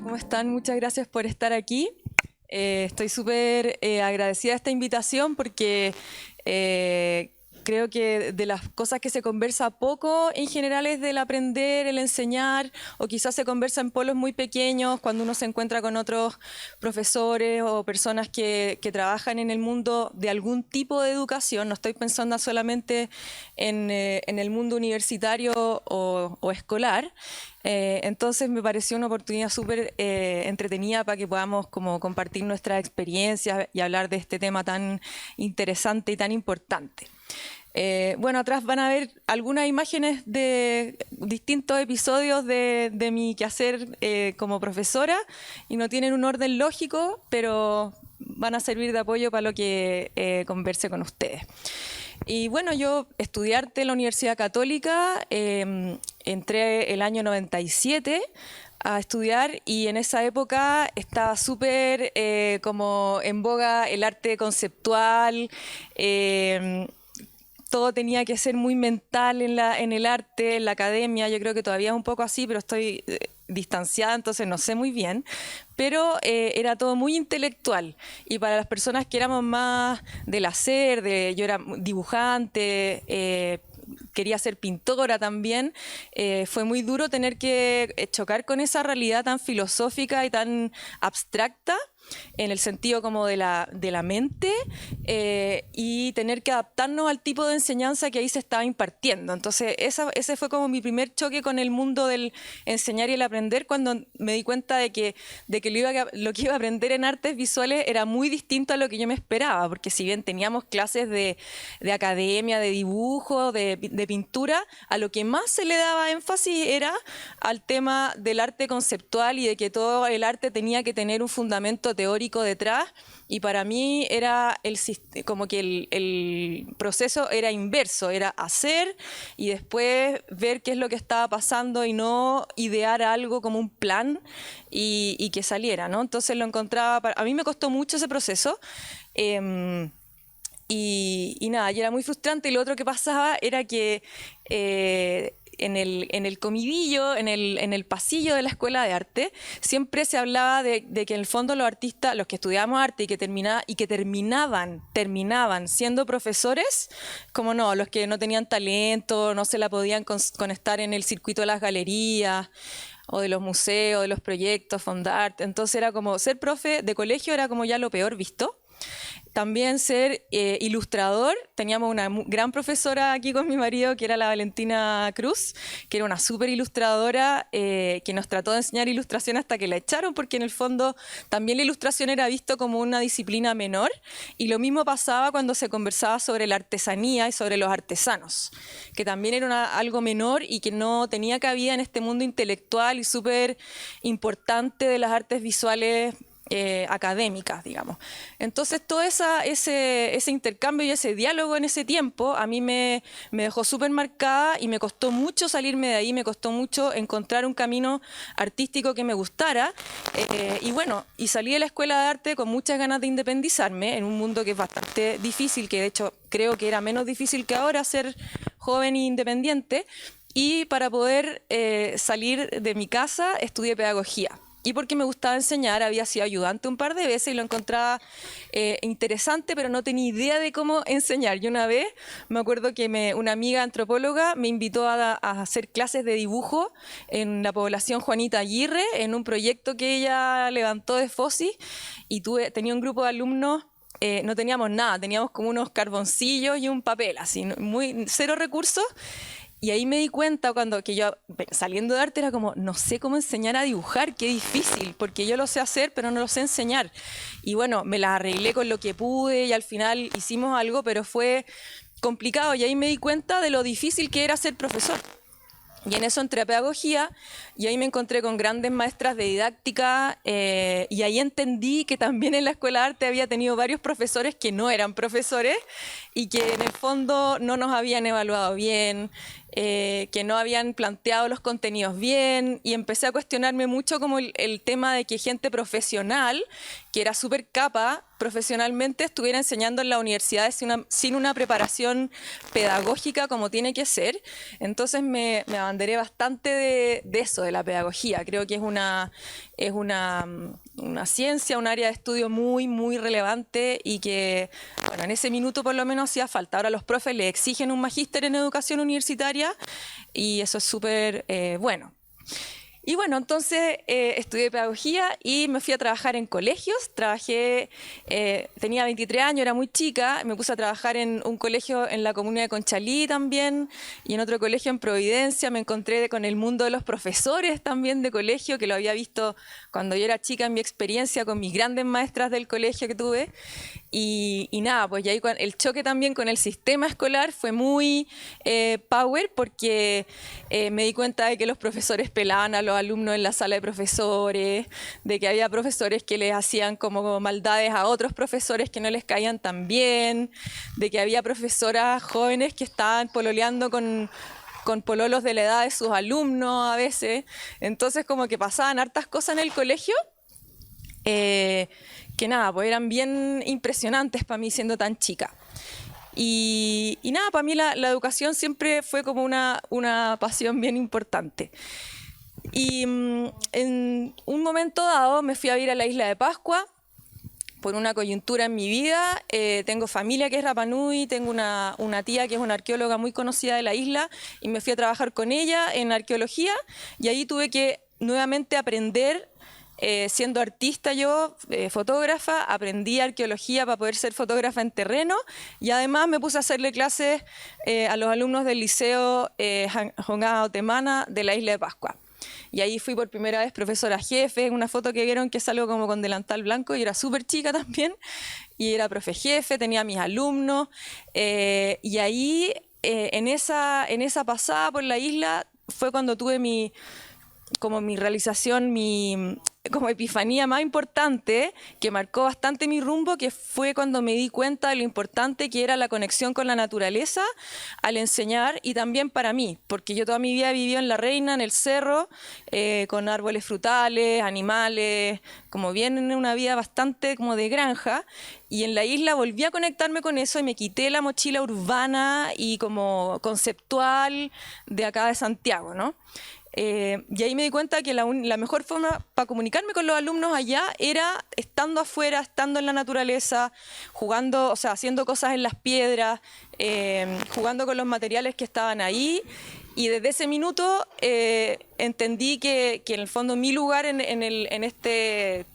Hola, ¿cómo están? Muchas gracias por estar aquí. Estoy súper agradecida de esta invitación porque creo que de las cosas que se conversa poco en general es del aprender, el enseñar, o quizás se conversa en polos muy pequeños cuando uno se encuentra con otros profesores o personas que trabajan en el mundo de algún tipo de educación. No estoy pensando solamente en el mundo universitario o escolar. Entonces me pareció una oportunidad súper entretenida para que podamos como compartir nuestras experiencias y hablar de este tema tan interesante y tan importante. Bueno, atrás van a ver algunas imágenes de distintos episodios de mi quehacer como profesora y no tienen un orden lógico, pero van a servir de apoyo para lo que converse con ustedes. Y bueno, yo estudié arte en la Universidad Católica, entré el año 97 a estudiar y en esa época estaba súper como en boga el arte conceptual. Todo tenía que ser muy mental en el arte, en la academia. Yo creo que todavía es un poco así, pero estoy distanciada, entonces no sé muy bien. Pero era todo muy intelectual. Y para las personas que éramos más del hacer, yo era dibujante, quería ser pintora también, fue muy duro tener que chocar con esa realidad tan filosófica y tan abstracta, en el sentido como de la mente, y tener que adaptarnos al tipo de enseñanza que ahí se estaba impartiendo. Entonces ese fue como mi primer choque con el mundo del enseñar y el aprender, cuando me di cuenta de que lo que iba a aprender en artes visuales era muy distinto a lo que yo me esperaba, porque si bien teníamos clases de academia, de dibujo, de pintura, a lo que más se le daba énfasis era al tema del arte conceptual y de que todo el arte tenía que tener un fundamento teórico detrás, y para mí era como que el proceso era inverso, era hacer y después ver qué es lo que estaba pasando y no idear algo como un plan y que saliera, ¿no? Entonces lo encontraba, a mí me costó mucho ese proceso. Y nada, y era muy frustrante. Y lo otro que pasaba era que en el comidillo, en el pasillo de la escuela de arte, siempre se hablaba de que en el fondo los artistas, los que estudiábamos arte y que terminaban siendo profesores, como no, los que no tenían talento, no se la podían conectar en el circuito de las galerías o de los museos, de los proyectos, Fondart. Entonces era como ser profe de colegio era como ya lo peor visto. También ser ilustrador. Teníamos una gran profesora aquí con mi marido, que era la Valentina Cruz, que era una súper ilustradora, que nos trató de enseñar ilustración hasta que la echaron, porque en el fondo también la ilustración era visto como una disciplina menor, y lo mismo pasaba cuando se conversaba sobre la artesanía y sobre los artesanos, que también era algo menor y que no tenía cabida en este mundo intelectual y súper importante de las artes visuales académicas, digamos. Entonces todo ese intercambio y ese diálogo en ese tiempo a mí me dejó súper marcada, y me costó mucho salirme de ahí, me costó mucho encontrar un camino artístico que me gustara, y bueno, y salí de la escuela de arte con muchas ganas de independizarme en un mundo que es bastante difícil, que de hecho creo que era menos difícil que ahora ser joven e independiente, y para poder salir de mi casa estudié pedagogía. Y porque me gustaba enseñar, había sido ayudante un par de veces y lo encontraba interesante, pero no tenía idea de cómo enseñar. Y una vez me acuerdo que una amiga antropóloga me invitó a hacer clases de dibujo en la población Juanita Aguirre, en un proyecto que ella levantó de FOSI, y tenía un grupo de alumnos. No teníamos nada, teníamos como unos carboncillos y un papel, así, muy cero recursos. Y ahí me di cuenta que yo, saliendo de arte, era como, no sé cómo enseñar a dibujar, qué difícil, porque yo lo sé hacer, pero no lo sé enseñar. Y bueno, me las arreglé con lo que pude y al final hicimos algo, pero fue complicado. Y ahí me di cuenta de lo difícil que era ser profesor. Y en eso entré a pedagogía y ahí me encontré con grandes maestras de didáctica, y ahí entendí que también en la escuela de arte había tenido varios profesores que no eran profesores y que en el fondo no nos habían evaluado bien, que no habían planteado los contenidos bien, y empecé a cuestionarme mucho como el tema de que gente profesional, que era súper capa profesionalmente, estuviera enseñando en la universidad sin una preparación pedagógica como tiene que ser. Entonces me abanderé bastante de eso, de la pedagogía. Creo que es una ciencia, un área de estudio muy, muy relevante y que, bueno, en ese minuto por lo menos hacía falta. Ahora los profes le exigen un magíster en educación universitaria y eso es súper bueno. Y bueno, entonces estudié pedagogía y me fui a trabajar en colegios. Tenía 23 años, era muy chica, me puse a trabajar en un colegio en la comuna de Conchalí también y en otro colegio en Providencia. Me encontré con el mundo de los profesores también de colegio, que lo había visto cuando yo era chica en mi experiencia con mis grandes maestras del colegio que tuve. Y nada, pues ya ahí el choque también con el sistema escolar fue muy power, porque me di cuenta de que los profesores pelaban a los alumnos en la sala de profesores, de que había profesores que les hacían como maldades a otros profesores que no les caían tan bien, de que había profesoras jóvenes que estaban pololeando con pololos de la edad de sus alumnos a veces. Entonces como que pasaban hartas cosas en el colegio que nada, pues eran bien impresionantes para mí siendo tan chica. Y nada, para mí la educación siempre fue como una pasión bien importante. Y en un momento dado me fui a vivir a la isla de Pascua por una coyuntura en mi vida. Tengo familia que es Rapa Nui, tengo una tía que es una arqueóloga muy conocida de la isla y me fui a trabajar con ella en arqueología y ahí tuve que nuevamente aprender. Siendo artista yo, fotógrafa, aprendí arqueología para poder ser fotógrafa en terreno y además me puse a hacerle clases a los alumnos del liceo Jongada Otemana de la isla de Pascua. Y ahí fui por primera vez profesora jefe, en una foto que vieron que salgo como con delantal blanco y era súper chica también, y era profe jefe, tenía mis alumnos, y ahí en esa pasada por la isla fue cuando tuve mi realización, como epifanía más importante, que marcó bastante mi rumbo, que fue cuando me di cuenta de lo importante que era la conexión con la naturaleza al enseñar, y también para mí, porque yo toda mi vida he vivido en La Reina, en el cerro, con árboles frutales, animales, como bien en una vida bastante como de granja, y en la isla volví a conectarme con eso y me quité la mochila urbana y como conceptual de acá de Santiago, ¿no? Y ahí me di cuenta que la mejor forma para comunicarme con los alumnos allá era estando afuera, estando en la naturaleza, jugando, o sea, haciendo cosas en las piedras, jugando con los materiales que estaban ahí. Y desde ese minuto entendí que en el fondo mi lugar en este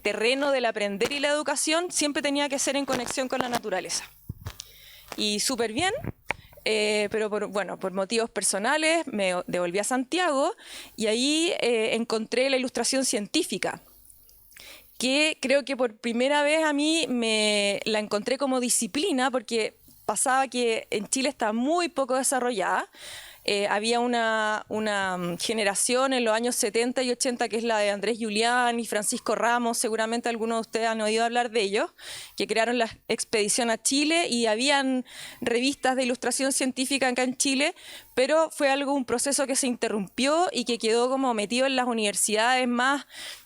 terreno del aprender y la educación siempre tenía que ser en conexión con la naturaleza. Y súper bien. Pero por motivos personales me devolví a Santiago y ahí encontré la ilustración científica, que creo que por primera vez a mí la encontré como disciplina, porque pasaba que en Chile está muy poco desarrollada. Había una generación en los años 70 y 80 que es la de Andrés Julián y Francisco Ramos, seguramente algunos de ustedes han oído hablar de ellos, que crearon la expedición a Chile y habían revistas de ilustración científica acá en Chile, pero fue un proceso que se interrumpió y que quedó como metido en las universidades más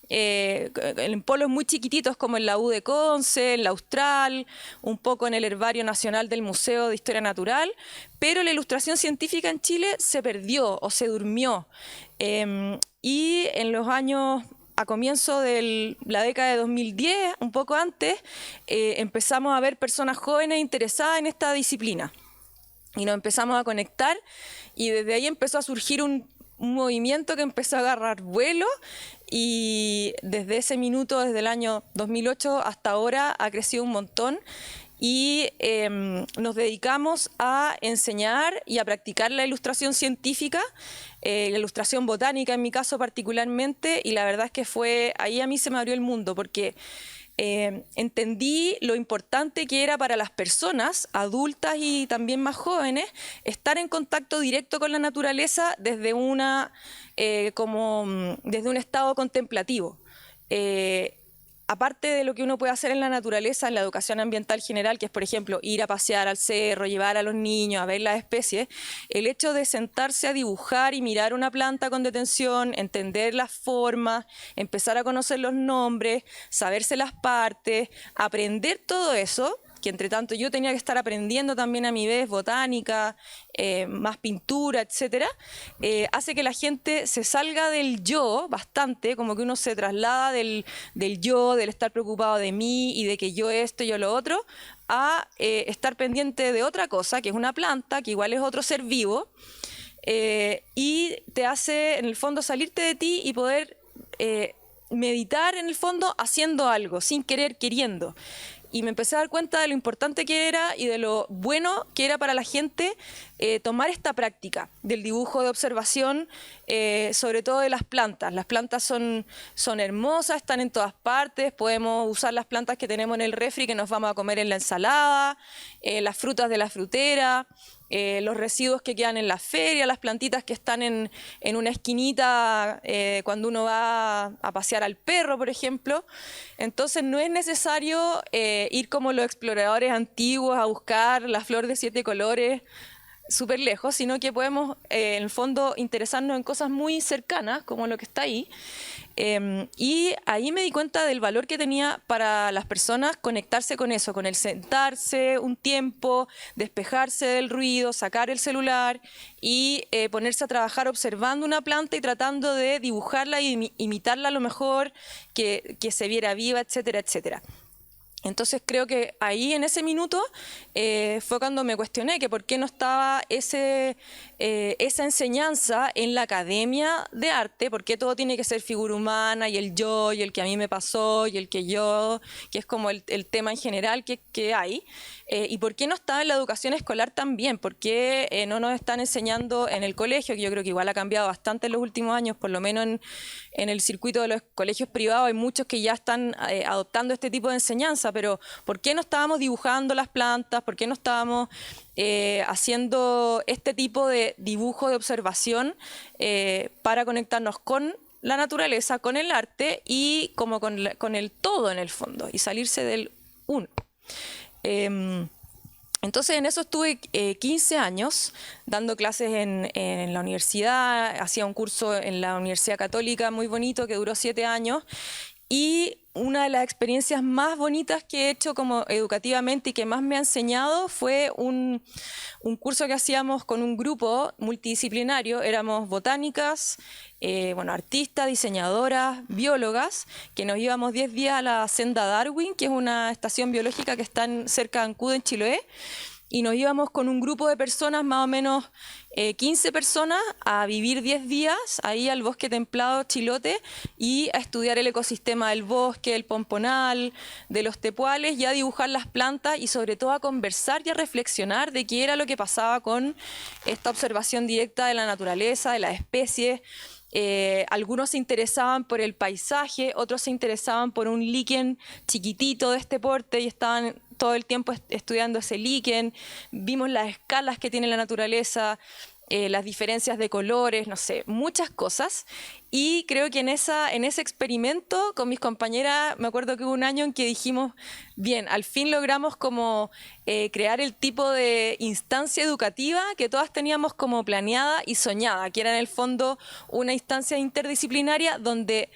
en polos muy chiquititos como en la U de Conce, en la Austral, un poco en el Herbario Nacional del Museo de Historia Natural, pero la ilustración científica en Chile se perdió o se durmió. Y en los años, a comienzo de la década de 2010, un poco antes, empezamos a ver personas jóvenes interesadas en esta disciplina. Y nos empezamos a conectar y desde ahí empezó a surgir un movimiento que empezó a agarrar vuelo y desde ese minuto, desde el año 2008 hasta ahora, ha crecido un montón y nos dedicamos a enseñar y a practicar la ilustración científica, la ilustración botánica en mi caso particularmente, y la verdad es que ahí a mí se me abrió el mundo porque entendí lo importante que era para las personas adultas y también más jóvenes estar en contacto directo con la naturaleza desde un estado contemplativo. aparte de lo que uno puede hacer en la naturaleza, en la educación ambiental general, que es, por ejemplo, ir a pasear al cerro, llevar a los niños a ver las especies, el hecho de sentarse a dibujar y mirar una planta con detención, entender las formas, empezar a conocer los nombres, saberse las partes, aprender todo eso, que entre tanto yo tenía que estar aprendiendo también a mi vez botánica, más pintura, etcétera, hace que la gente se salga del yo bastante, como que uno se traslada del yo, del estar preocupado de mí y de que yo esto, yo lo otro, a estar pendiente de otra cosa, que es una planta, que igual es otro ser vivo, y te hace en el fondo salirte de ti y poder meditar en el fondo haciendo algo, sin querer, queriendo. Y me empecé a dar cuenta de lo importante que era y de lo bueno que era para la gente tomar esta práctica del dibujo de observación, sobre todo de las plantas. Las plantas son hermosas, están en todas partes, podemos usar las plantas que tenemos en el refri que nos vamos a comer en la ensalada, las frutas de la frutera, los residuos que quedan en la feria, las plantitas que están en una esquinita cuando uno va a pasear al perro, por ejemplo. Entonces no es necesario ir como los exploradores antiguos a buscar la flor de 7 colores súper lejos, sino que podemos en el fondo interesarnos en cosas muy cercanas, como lo que está ahí. Y ahí me di cuenta del valor que tenía para las personas conectarse con eso, con el sentarse un tiempo, despejarse del ruido, sacar el celular y ponerse a trabajar observando una planta y tratando de dibujarla y imitarla a lo mejor, que se viera viva, etcétera, etcétera. Entonces creo que ahí en ese minuto fue cuando me cuestioné que por qué no estaba esa enseñanza en la academia de arte, por qué todo tiene que ser figura humana y el yo y el que a mí me pasó y el que yo, que es como el tema en general que hay, y por qué no estaba en la educación escolar también, por qué no nos están enseñando en el colegio, que yo creo que igual ha cambiado bastante en los últimos años, por lo menos en el circuito de los colegios privados hay muchos que ya están adoptando este tipo de enseñanza, pero ¿por qué no estábamos dibujando las plantas? ¿Por qué no estábamos haciendo este tipo de dibujo de observación para conectarnos con la naturaleza, con el arte y como con el todo en el fondo y salirse del uno? Entonces en eso estuve 15 años dando clases en la universidad, hacía un curso en la Universidad Católica muy bonito que duró 7 años y una de las experiencias más bonitas que he hecho como educativamente y que más me ha enseñado fue un curso que hacíamos con un grupo multidisciplinario, éramos botánicas, artistas, diseñadoras, biólogas, que nos íbamos 10 días a la Senda Darwin, que es una estación biológica que está cerca de Ancud, en Chiloé, y nos íbamos con un grupo de personas, más o menos 15 personas, a vivir 10 días ahí al bosque templado Chilote y a estudiar el ecosistema del bosque, el pomponal, de los tepuales y a dibujar las plantas y sobre todo a conversar y a reflexionar de qué era lo que pasaba con esta observación directa de la naturaleza, de las especies. Algunos se interesaban por el paisaje, otros se interesaban por un líquen chiquitito de este porte y estaban todo el tiempo estudiando ese líquen. Vimos las escalas que tiene la naturaleza, las diferencias de colores, no sé, muchas cosas. Y creo que en ese experimento con mis compañeras, me acuerdo que hubo un año en que dijimos, bien, al fin logramos como crear el tipo de instancia educativa que todas teníamos como planeada y soñada, que era en el fondo una instancia interdisciplinaria donde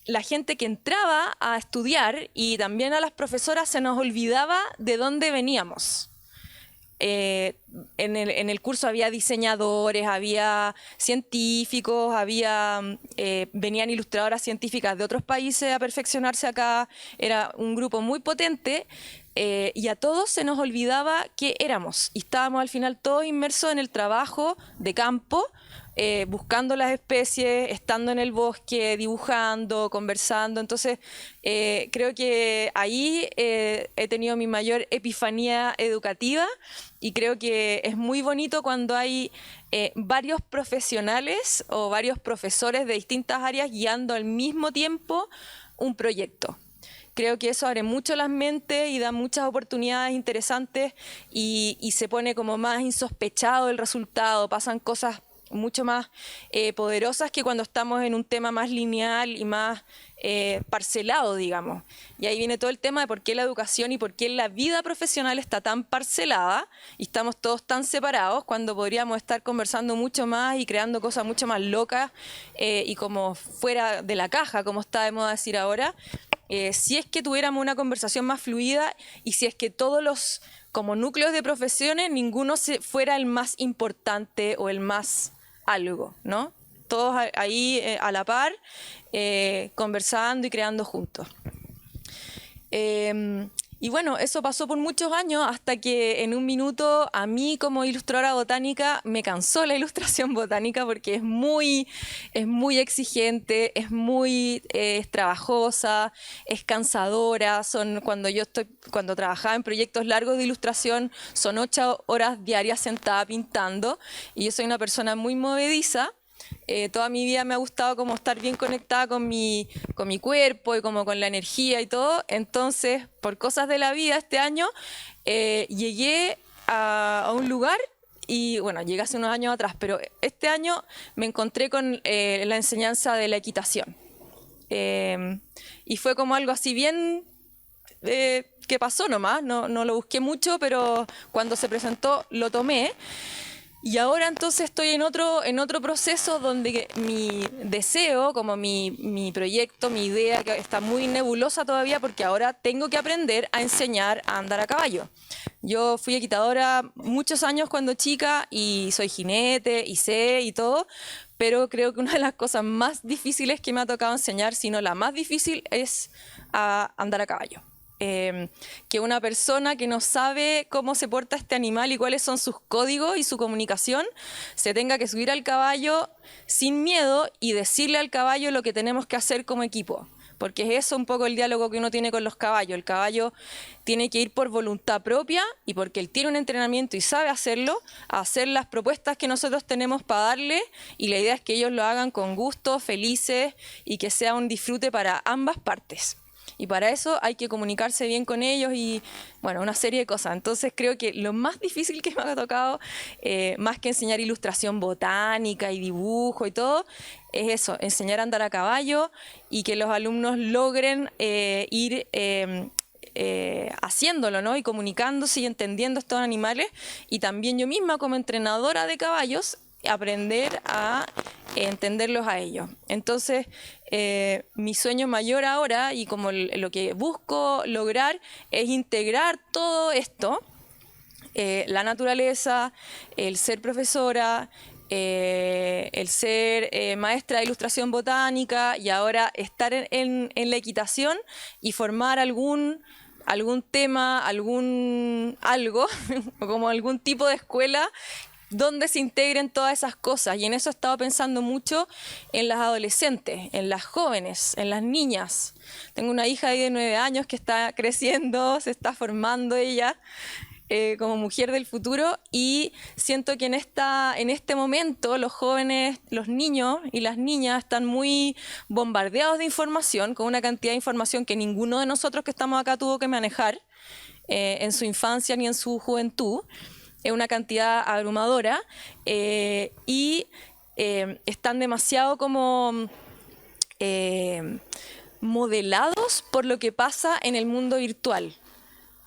la gente que entraba a estudiar y también a las profesoras se nos olvidaba de dónde veníamos. En el curso había diseñadores, había científicos, venían ilustradoras científicas de otros países a perfeccionarse acá, era un grupo muy potente y a todos se nos olvidaba qué éramos y estábamos al final todos inmersos en el trabajo de campo, buscando las especies, estando en el bosque, dibujando, conversando. Entonces, creo que ahí he tenido mi mayor epifanía educativa y creo que es muy bonito cuando hay varios profesionales o varios profesores de distintas áreas guiando al mismo tiempo un proyecto. Creo que eso abre mucho las mentes y da muchas oportunidades interesantes y se pone como más insospechado el resultado, pasan cosas mucho más poderosas que cuando estamos en un tema más lineal y más parcelado, digamos. Y ahí viene todo el tema de por qué la educación y por qué la vida profesional está tan parcelada y estamos todos tan separados cuando podríamos estar conversando mucho más y creando cosas mucho más locas y como fuera de la caja, como está de moda decir ahora. Si es que tuviéramos una conversación más fluida y si es que todos los como núcleos de profesiones, ninguno fuera el más importante o el más algo, ¿no? Todos ahí a la par, conversando y creando juntos. Y bueno, eso pasó por muchos años hasta que en un minuto a mí como ilustradora botánica me cansó la ilustración botánica porque es muy exigente, es muy trabajosa, es cansadora. Cuando trabajaba en proyectos largos de ilustración, son 8 horas diarias sentada pintando y yo soy una persona muy movediza. Toda mi vida me ha gustado como estar bien conectada con mi cuerpo y como con la energía y todo. Entonces, por cosas de la vida este año, llegué a un lugar y bueno, llegué hace unos años atrás, pero este año me encontré con la enseñanza de la equitación. Y fue como algo así bien que pasó nomás, no lo busqué mucho, pero cuando se presentó lo tomé. Y ahora entonces estoy en otro proceso donde mi deseo, como mi proyecto, mi idea, que está muy nebulosa todavía porque ahora tengo que aprender a enseñar a andar a caballo. Yo fui equitadora muchos años cuando chica y soy jinete y sé y todo, pero creo que una de las cosas más difíciles que me ha tocado enseñar, si no la más difícil, es a andar a caballo. Que una persona que no sabe cómo se porta este animal y cuáles son sus códigos y su comunicación, se tenga que subir al caballo sin miedo y decirle al caballo lo que tenemos que hacer como equipo. Porque es eso un poco el diálogo que uno tiene con los caballos. El caballo tiene que ir por voluntad propia y porque él tiene un entrenamiento y sabe hacerlo, a hacer las propuestas que nosotros tenemos para darle, y la idea es que ellos lo hagan con gusto, felices y que sea un disfrute para ambas partes. Y para eso hay que comunicarse bien con ellos y, bueno, una serie de cosas. Entonces creo que lo más difícil que me ha tocado, más que enseñar ilustración botánica y dibujo y todo, es eso, enseñar a andar a caballo y que los alumnos logren ir haciéndolo, ¿no? Y comunicándose y entendiendo estos animales. Y también yo misma como entrenadora de caballos, aprender a entenderlos a ellos. Entonces, mi sueño mayor ahora y como lo que busco lograr es integrar todo esto, la naturaleza, el ser profesora, el ser maestra de ilustración botánica y ahora estar en la equitación y formar algún tema, algo, o como algún tipo de escuela donde se integren todas esas cosas. Y en eso he estado pensando mucho en las adolescentes, en las jóvenes, en las niñas. Tengo una hija de 9 años que está creciendo, se está formando ella como mujer del futuro, y siento que en este momento los jóvenes, los niños y las niñas están muy bombardeados de información, con una cantidad de información que ninguno de nosotros que estamos acá tuvo que manejar en su infancia ni en su juventud. Es una cantidad abrumadora y están demasiado como modelados por lo que pasa en el mundo virtual.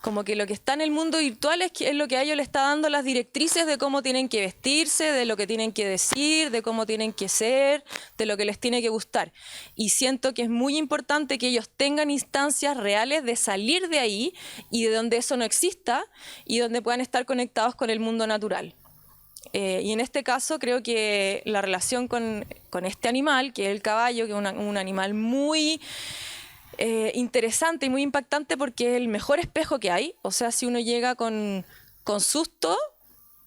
Como que lo que está en el mundo virtual es lo que a ellos les está dando las directrices de cómo tienen que vestirse, de lo que tienen que decir, de cómo tienen que ser, de lo que les tiene que gustar. Y siento que es muy importante que ellos tengan instancias reales de salir de ahí y de donde eso no exista y donde puedan estar conectados con el mundo natural. Y en este caso creo que la relación con este animal, que es el caballo, que es un animal muy interesante y muy impactante porque es el mejor espejo que hay. O sea, si uno llega con susto,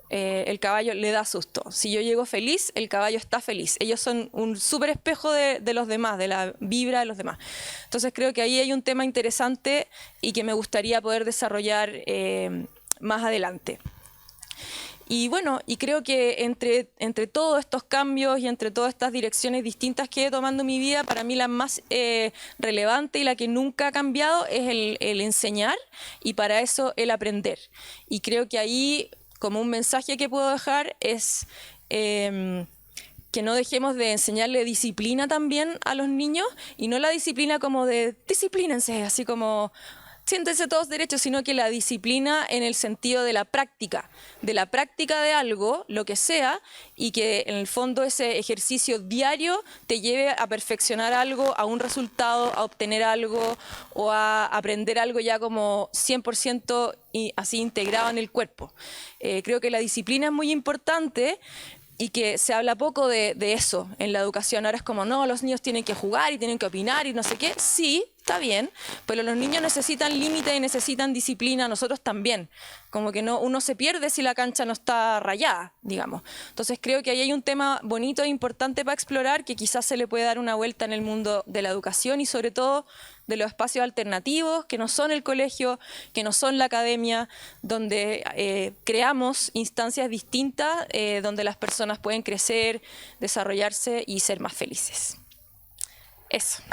el caballo le da susto. Si yo llego feliz, el caballo está feliz. Ellos son un súper espejo de los demás, de la vibra de los demás. Entonces creo que ahí hay un tema interesante y que me gustaría poder desarrollar más adelante. Y bueno, y creo que entre todos estos cambios y entre todas estas direcciones distintas que he tomado en mi vida, para mí la más relevante y la que nunca ha cambiado es el enseñar, y para eso el aprender. Y creo que ahí, como un mensaje que puedo dejar, es que no dejemos de enseñarle disciplina también a los niños, y no la disciplina como de disciplínense, así como siéntense todos derechos, sino que la disciplina en el sentido de la práctica de algo, lo que sea, y que en el fondo ese ejercicio diario te lleve a perfeccionar algo, a un resultado, a obtener algo o a aprender algo ya como 100% y así integrado en el cuerpo. Creo que la disciplina es muy importante, y que se habla poco de eso en la educación. Ahora es como, no, los niños tienen que jugar y tienen que opinar y no sé qué. Sí, está bien, pero los niños necesitan límite y necesitan disciplina, nosotros también. Como que no, uno se pierde si la cancha no está rayada, digamos. Entonces creo que ahí hay un tema bonito e importante para explorar, que quizás se le puede dar una vuelta en el mundo de la educación y sobre todo de los espacios alternativos, que no son el colegio, que no son la academia, donde creamos instancias distintas, donde las personas pueden crecer, desarrollarse y ser más felices. Eso.